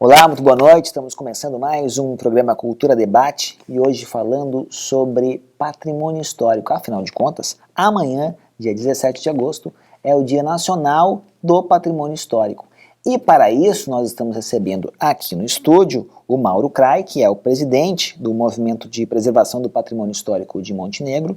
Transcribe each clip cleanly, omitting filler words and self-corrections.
Olá, muito boa noite. Estamos começando mais um programa Cultura Debate e hoje falando sobre patrimônio histórico. Afinal de contas, amanhã, dia 17 de agosto, é o Dia Nacional do Patrimônio Histórico. E para isso nós estamos recebendo aqui no estúdio o Mauro Crai, que é o presidente do Movimento de Preservação do Patrimônio Histórico de Montenegro,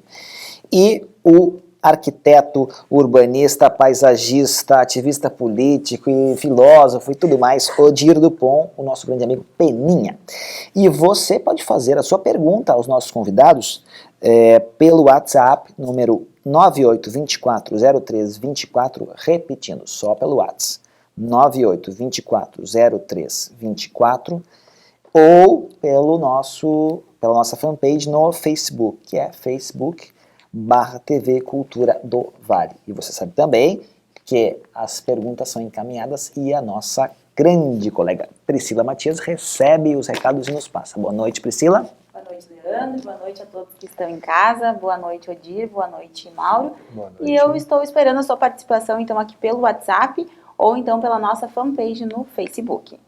e o arquiteto, urbanista, paisagista, ativista político e filósofo e tudo mais, Odir Dupont, o nosso grande amigo Peninha. E você pode fazer a sua pergunta aos nossos convidados pelo WhatsApp, número 98240324, repetindo, só pelo WhatsApp, 98240324, ou pela nossa fanpage no Facebook, que é Facebook/TV Cultura do Vale. E você sabe também que as perguntas são encaminhadas e a nossa grande colega Priscila Matias recebe os recados e nos passa. Boa noite, Priscila. Boa noite, Leandro. Boa noite a todos que estão em casa. Boa noite, Odir. Boa noite, Mauro. Boa noite. E eu estou esperando a sua participação, então, aqui pelo WhatsApp ou então pela nossa fanpage no Facebook.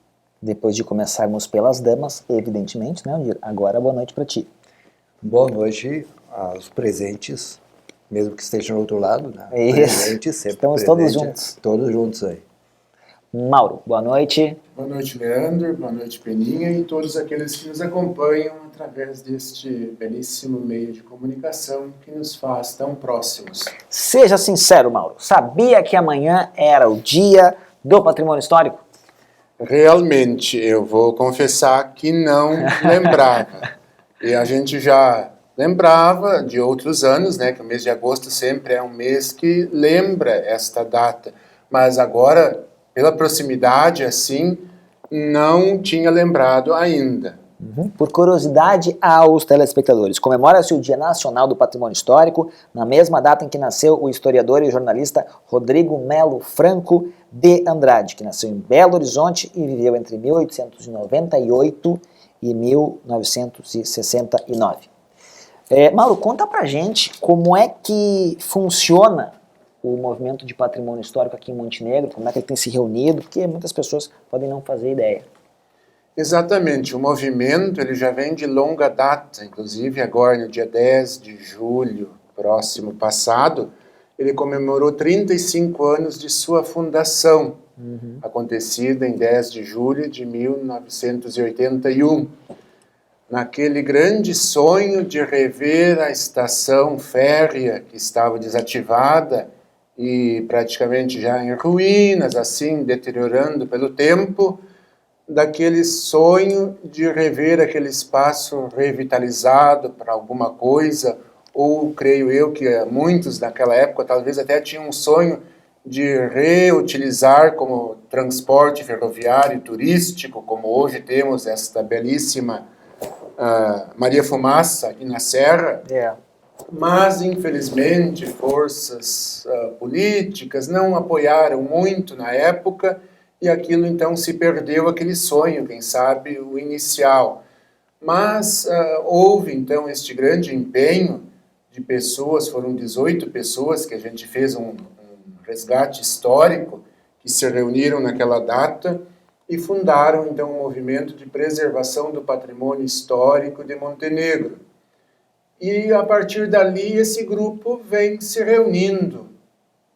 Depois de começarmos pelas damas, evidentemente, né, Odir? Agora, boa noite para ti. Boa noite aos presentes, mesmo que estejam do outro lado, né? Isso. Presente, sempre Estamos presente, todos juntos. Todos juntos aí. Mauro, boa noite. Boa noite, Leandro. Boa noite, Peninha, e todos aqueles que nos acompanham através deste belíssimo meio de comunicação que nos faz tão próximos. Seja sincero, Mauro. Sabia que amanhã era o dia do patrimônio histórico? Realmente, eu vou confessar que não lembrava. E a gente já lembrava de outros anos, né, que o mês de agosto sempre é um mês que lembra esta data. Mas agora, pela proximidade, assim, não tinha lembrado ainda. Por curiosidade aos telespectadores, comemora-se o Dia Nacional do Patrimônio Histórico, na mesma data em que nasceu o historiador e jornalista Rodrigo Melo Franco de Andrade, que nasceu em Belo Horizonte e viveu entre 1898 e 1969. Mauro, conta pra gente como é que funciona o movimento de patrimônio histórico aqui em Montenegro, como é que ele tem se reunido, porque muitas pessoas podem não fazer ideia. Exatamente, o movimento ele já vem de longa data, inclusive agora no dia 10 de julho, próximo passado, ele comemorou 35 anos de sua fundação, acontecida em 10 de julho de 1981. Naquele grande sonho de rever a estação férrea que estava desativada e praticamente já em ruínas, assim, deteriorando pelo tempo, daquele sonho de rever aquele espaço revitalizado para alguma coisa, ou creio eu que muitos naquela época talvez até tinham um sonho de reutilizar como transporte ferroviário e turístico, como hoje temos esta belíssima Maria Fumaça aqui na Serra. Mas, infelizmente, forças políticas não apoiaram muito na época e aquilo, então, se perdeu, aquele sonho, quem sabe, o inicial. Mas houve, então, este grande empenho de pessoas, foram 18 pessoas que a gente fez um resgate histórico, que se reuniram naquela data e fundaram, então, um movimento de preservação do patrimônio histórico de Montenegro. E, a partir dali, esse grupo vem se reunindo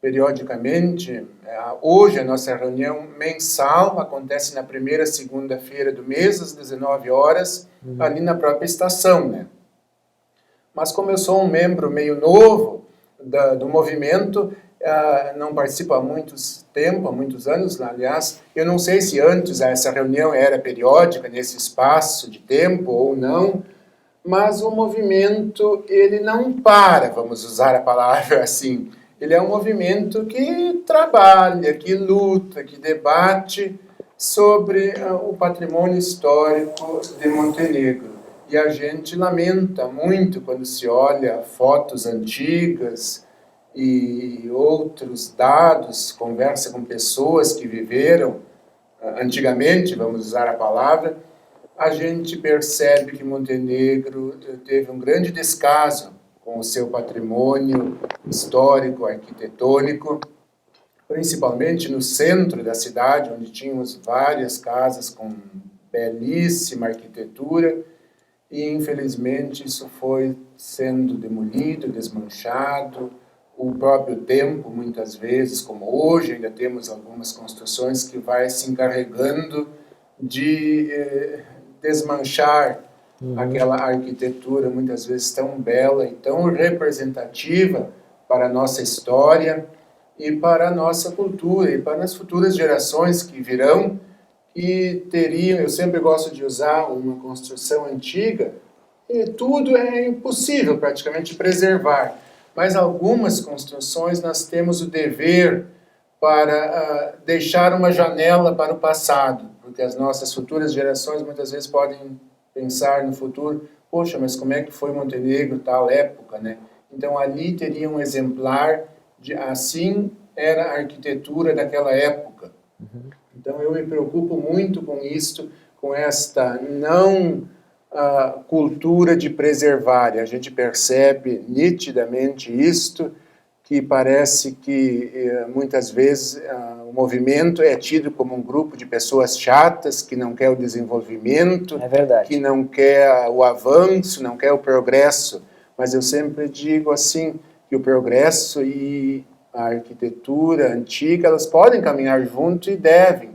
periodicamente. Hoje, a nossa reunião mensal acontece na primeira segunda-feira do mês, às 19 horas, ali na própria estação, né? Mas como eu sou um membro meio novo do movimento, não participo há muitos anos, aliás, eu não sei se antes essa reunião era periódica nesse espaço de tempo ou não, mas o movimento, ele não para, vamos usar a palavra assim. Ele é um movimento que trabalha, que luta, que debate sobre o patrimônio histórico de Montenegro. E a gente lamenta muito quando se olha fotos antigas e outros dados, conversa com pessoas que viveram antigamente, vamos usar a palavra, a gente percebe que Montenegro teve um grande descaso com o seu patrimônio histórico, arquitetônico, principalmente no centro da cidade, onde tínhamos várias casas com belíssima arquitetura, e infelizmente isso foi sendo demolido, desmanchado. O próprio tempo, muitas vezes, como hoje, ainda temos algumas construções que vai se encarregando de desmanchar aquela arquitetura, muitas vezes tão bela e tão representativa para a nossa história e para a nossa cultura e para as futuras gerações que virão, e teriam, eu sempre gosto de usar uma construção antiga, e tudo é impossível praticamente preservar, mas algumas construções nós temos o dever para deixar uma janela para o passado, porque as nossas futuras gerações muitas vezes podem pensar no futuro, poxa, mas como é que foi Montenegro tal época, né? Então ali teria um exemplar de assim era a arquitetura daquela época. Então eu me preocupo muito com isto, com esta não cultura de preservar. E a gente percebe nitidamente isto, que parece que muitas vezes o movimento é tido como um grupo de pessoas chatas, que não quer o desenvolvimento, que não quer o avanço, não quer o progresso. Mas eu sempre digo assim, que o progresso e a arquitetura antiga, elas podem caminhar junto e devem,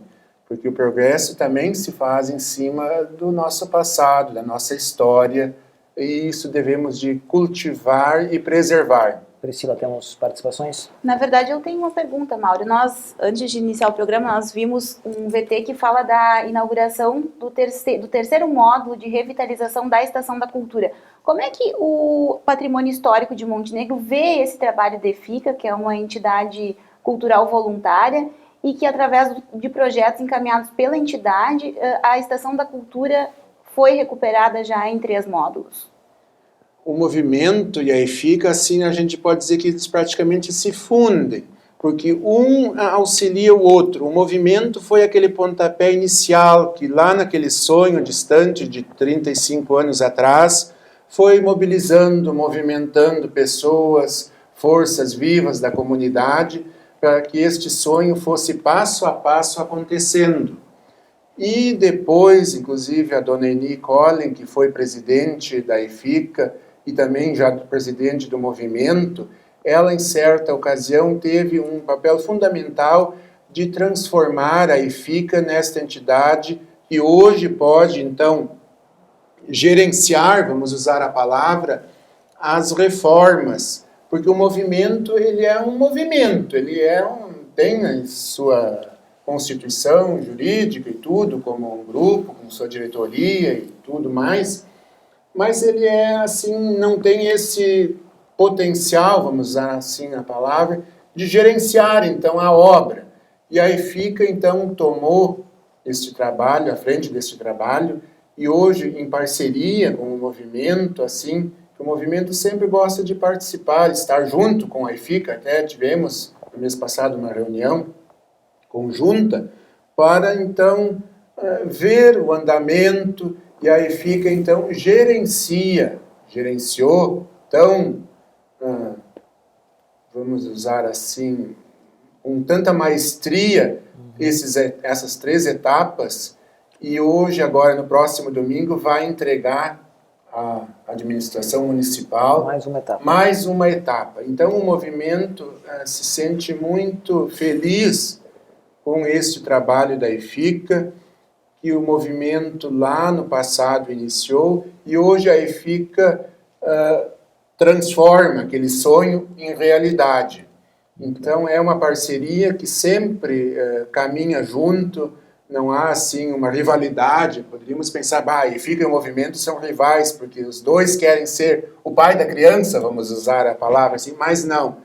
porque o progresso também se faz em cima do nosso passado, da nossa história, e isso devemos de cultivar e preservar. Priscila, temos participações? Na verdade, eu tenho uma pergunta, Mauro. Nós, antes de iniciar o programa, nós vimos um VT que fala da inauguração do terceiro módulo de revitalização da Estação da Cultura. Como é que o Patrimônio Histórico de Montenegro vê esse trabalho da EFICA, que é uma entidade cultural voluntária, e que, através de projetos encaminhados pela entidade, a Estação da Cultura foi recuperada já em 3 módulos? O movimento e a EFICA, assim, a gente pode dizer que eles praticamente se fundem, porque um auxilia o outro. O movimento foi aquele pontapé inicial que lá naquele sonho distante de 35 anos atrás foi mobilizando, movimentando pessoas, forças vivas da comunidade, para que este sonho fosse passo a passo acontecendo. E depois, inclusive, a dona Eni Collin, que foi presidente da EFICA e também já presidente do movimento, ela, em certa ocasião, teve um papel fundamental de transformar a EFICA nesta entidade que hoje pode, então, gerenciar, vamos usar a palavra, as reformas, porque o movimento, ele é um movimento, tem a sua constituição jurídica e tudo, como um grupo, com sua diretoria e tudo mais, mas ele é assim, não tem esse potencial, vamos usar assim a palavra, de gerenciar então a obra. E a EFICA então tomou este trabalho, à frente deste trabalho, e hoje em parceria com o movimento, assim, o movimento sempre gosta de participar, estar junto com a EFICA, até tivemos no mês passado uma reunião conjunta, para então ver o andamento, e a EFICA então gerenciou, então, vamos usar assim, com tanta maestria, essas 3 etapas, e hoje, agora no próximo domingo, vai entregar à administração municipal mais uma etapa. Então o movimento se sente muito feliz com este trabalho da EFICA, que o movimento lá no passado iniciou, e hoje a EFICA transforma aquele sonho em realidade. Então é uma parceria que sempre caminha junto, não há assim uma rivalidade. Poderíamos pensar, a EFICA e o movimento são rivais, porque os dois querem ser o pai da criança, vamos usar a palavra assim, mas não.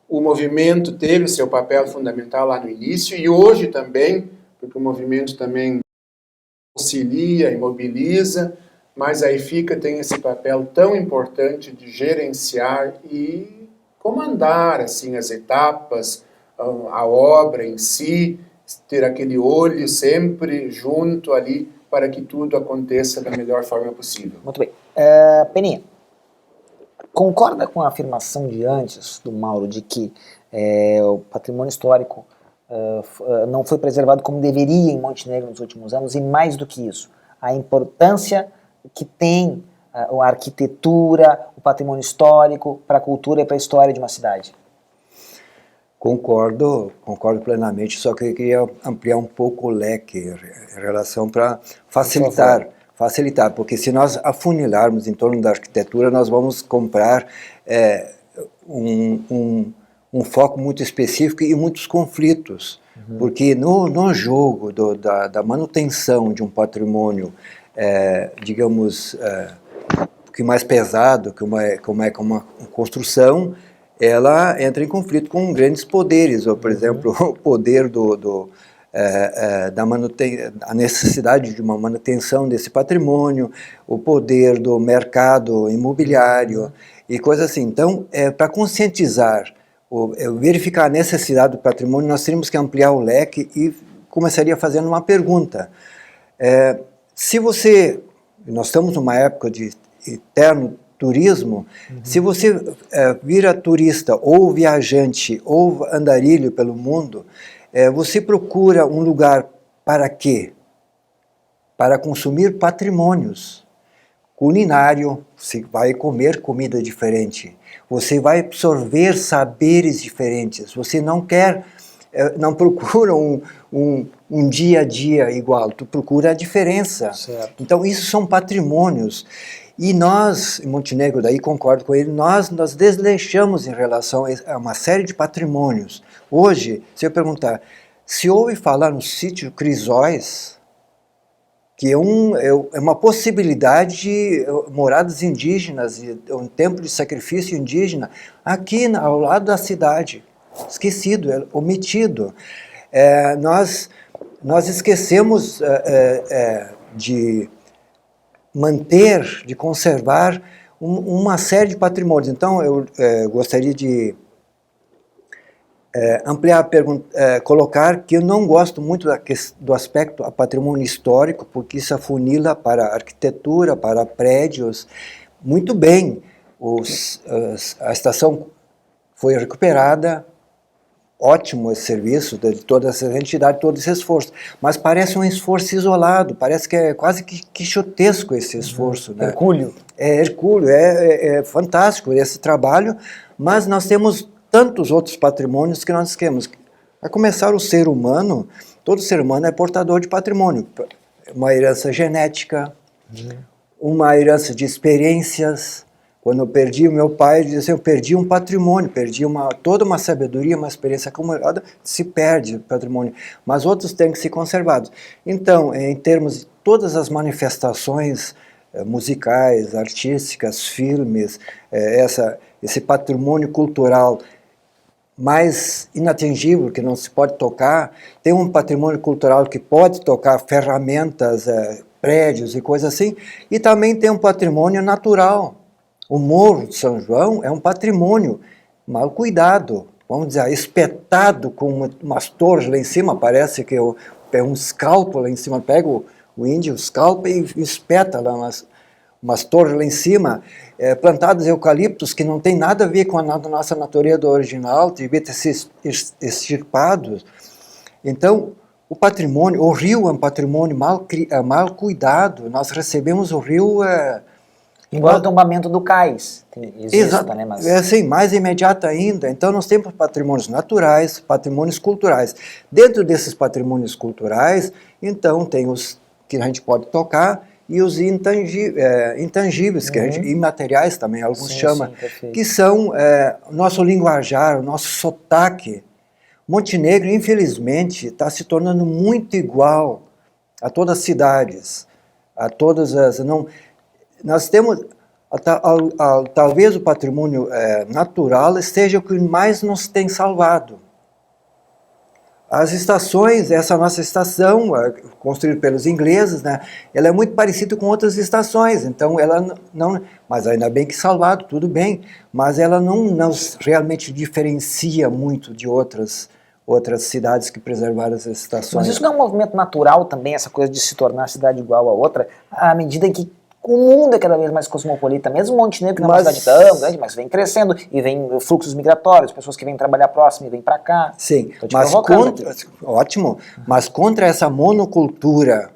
O movimento teve o seu papel fundamental lá no início, e hoje também, porque o movimento também auxilia e mobiliza, mas a EFICA tem esse papel tão importante de gerenciar e comandar assim, as etapas, a obra em si, ter aquele olho sempre junto ali para que tudo aconteça da melhor forma possível. Muito bem. Peninha, concorda com a afirmação de antes do Mauro de que o patrimônio histórico não foi preservado como deveria em Montenegro nos últimos anos, e mais do que isso, a importância que tem a arquitetura, o patrimônio histórico para a cultura e para a história de uma cidade. Concordo plenamente, só que eu queria ampliar um pouco o leque em relação para facilitar, porque se nós afunilarmos em torno da arquitetura, nós vamos comprar um foco muito específico e muitos conflitos, porque no jogo da manutenção de um patrimônio, digamos, que mais pesado, que uma construção, ela entra em conflito com grandes poderes, ou, por exemplo, o poder a necessidade de uma manutenção desse patrimônio, o poder do mercado imobiliário e coisas assim. Então, para conscientizar, verificar a necessidade do patrimônio, nós teríamos que ampliar o leque e começaria fazendo uma pergunta. Nós estamos numa época de eterno turismo, se você vira turista ou viajante ou andarilho pelo mundo, você procura um lugar para quê? Para consumir patrimônios. Culinário, você vai comer comida diferente, você vai absorver saberes diferentes, você não procura um dia a dia igual, tu procura a diferença. Certo. Então isso são patrimônios. E nós, em Montenegro, daí concordo com ele, nós desleixamos em relação a uma série de patrimônios. Hoje, se eu perguntar, se ouve falar no sítio Crisóis, que é uma possibilidade de moradas indígenas, um templo de sacrifício indígena, aqui ao lado da cidade, esquecido, omitido. Nós esquecemos de manter, de conservar uma série de patrimônios. Então, eu gostaria de ampliar a pergunta, colocar que eu não gosto muito do aspecto a patrimônio histórico, porque isso afunila para arquitetura, para prédios. Muito bem, a estação foi recuperada, ótimo esse serviço de toda essa entidade, todo esse esforço, mas parece um esforço isolado, parece que é quase que quixotesco esse esforço. Né? Hercúleo. Hercúleo, é fantástico esse trabalho, mas nós temos tantos outros patrimônios que nós esquecemos. A começar o ser humano, todo ser humano é portador de patrimônio, uma herança genética, uma herança de experiências. Quando eu perdi o meu pai, eu dizia assim, eu perdi um patrimônio, perdi toda uma sabedoria, uma experiência acumulada, se perde o patrimônio, mas outros têm que ser conservados. Então, em termos de todas as manifestações musicais, artísticas, filmes, esse patrimônio cultural mais inatingível, que não se pode tocar, tem um patrimônio cultural que pode tocar ferramentas, prédios e coisas assim, e também tem um patrimônio natural. O Morro de São João é um patrimônio mal cuidado, vamos dizer, espetado com umas torres lá em cima, parece que é um scalpo lá em cima, pega o índio, scalpa e espeta lá umas torres lá em cima, plantados eucaliptos que não tem nada a ver com a nossa natureza original, devia ter sido extirpados. Então, o patrimônio, o rio é um patrimônio mal cuidado, nós recebemos o rio... Igual o tombamento do cais. Exato, né, mas... assim, mais imediato ainda. Então nós temos patrimônios naturais, patrimônios culturais. Dentro desses patrimônios culturais, então tem os que a gente pode tocar e os intangíveis, que a gente, imateriais também, alguns chamam, que são o nosso linguajar, o nosso sotaque. Montenegro, infelizmente, está se tornando muito igual a todas as cidades, a todas as... Nós temos, talvez o patrimônio natural esteja o que mais nos tem salvado. As estações, essa nossa estação, construída pelos ingleses, né, ela é muito parecida com outras estações, então ela não, mas ainda bem que salvado, tudo bem, mas ela não realmente diferencia muito de outras cidades que preservaram as estações. Mas isso não é um movimento natural também, essa coisa de se tornar cidade igual a outra, à medida em que O mundo é cada vez mais cosmopolita, mesmo Montenegro, que não é uma cidade tão grande, mas vem crescendo, e vem fluxos migratórios, pessoas que vêm trabalhar próximo e vêm para cá. Sim, Tô te mas provocando aqui. ótimo, mas contra essa monocultura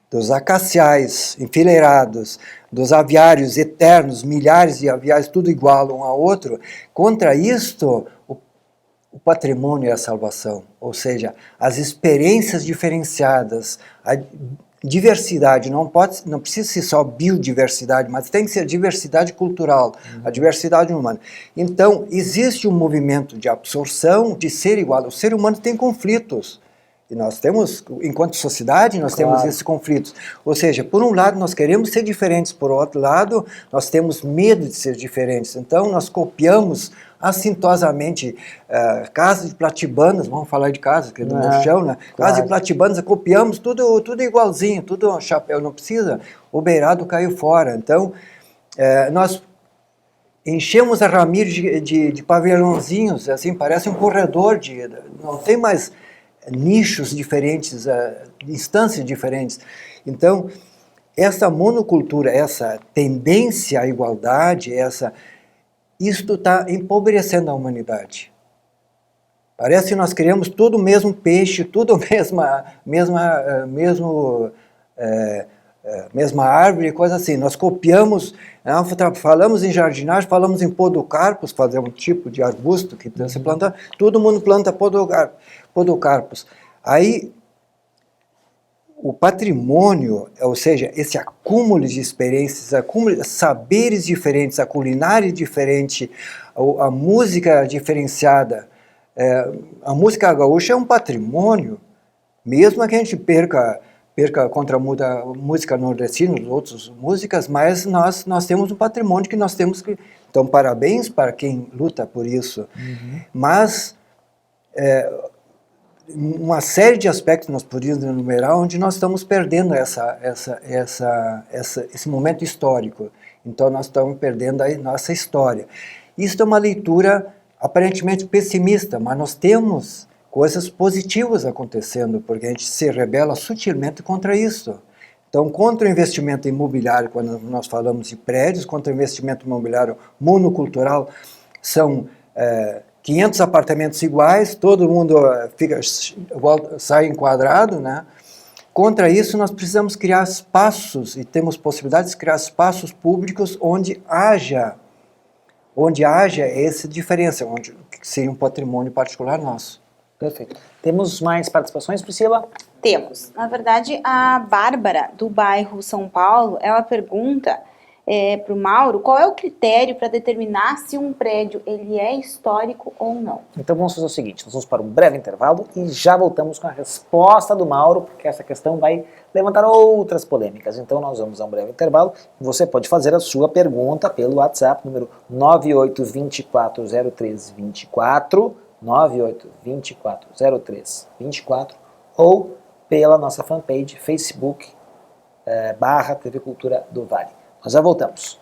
dos acaciais enfileirados, dos aviários eternos, milhares de aviários, tudo igual um ao outro, contra isto, o patrimônio é a salvação, ou seja, as experiências diferenciadas, a diversidade, não precisa ser só biodiversidade, mas tem que ser diversidade cultural, a diversidade humana. Então, existe um movimento de absorção, de ser igual. O ser humano tem conflitos. E nós temos, enquanto sociedade, nós temos esses conflitos. Ou seja, por um lado nós queremos ser diferentes, por outro lado nós temos medo de ser diferentes. Então nós copiamos assintosamente casas de platibanas, vamos falar de casas, que é do meu chão, né? Casas de platibanas, copiamos tudo igualzinho, tudo chapéu, não precisa, o beirado caiu fora. Então nós enchemos a Ramiro de pavilhãozinhos, assim, parece um corredor, não tem mais nichos diferentes, instâncias diferentes. Então, essa monocultura, essa tendência à igualdade, isto está empobrecendo a humanidade. Parece que nós criamos tudo o mesmo peixe, tudo mesma árvore, coisa assim. Nós copiamos, falamos em jardinagem, falamos em podocarpos, fazer um tipo de arbusto que se planta, todo mundo planta podocarpos. Aí, o patrimônio, ou seja, esse acúmulo de experiências, acúmulo de saberes diferentes, a culinária diferente, a música diferenciada, a música gaúcha é um patrimônio, mesmo que a gente perca contra a música nordestina, outras músicas, mas nós temos um patrimônio que nós temos que... Então, parabéns para quem luta por isso. Mas uma série de aspectos nós podíamos enumerar onde nós estamos perdendo esse momento histórico. Então, nós estamos perdendo a nossa história. Isso é uma leitura aparentemente pessimista, mas nós temos coisas positivas acontecendo, porque a gente se rebela sutilmente contra isso. Então, contra o investimento imobiliário, quando nós falamos de prédios, contra o investimento imobiliário monocultural, são 500 apartamentos iguais, todo mundo sai enquadrado, né? Contra isso, nós precisamos criar espaços, e temos possibilidades de criar espaços públicos onde haja essa diferença, que seria um patrimônio particular nosso. Perfeito. Temos mais participações, Priscila? Temos. Na verdade, a Bárbara, do bairro São Paulo, ela pergunta para o Mauro qual é o critério para determinar se um prédio ele é histórico ou não. Então vamos fazer o seguinte, nós vamos para um breve intervalo e já voltamos com a resposta do Mauro, porque essa questão vai levantar outras polêmicas. Então nós vamos a um breve intervalo. Você pode fazer a sua pergunta pelo WhatsApp, número 98240324, 98240324, ou pela nossa fanpage Facebook /TV Cultura do Vale. Nós já voltamos.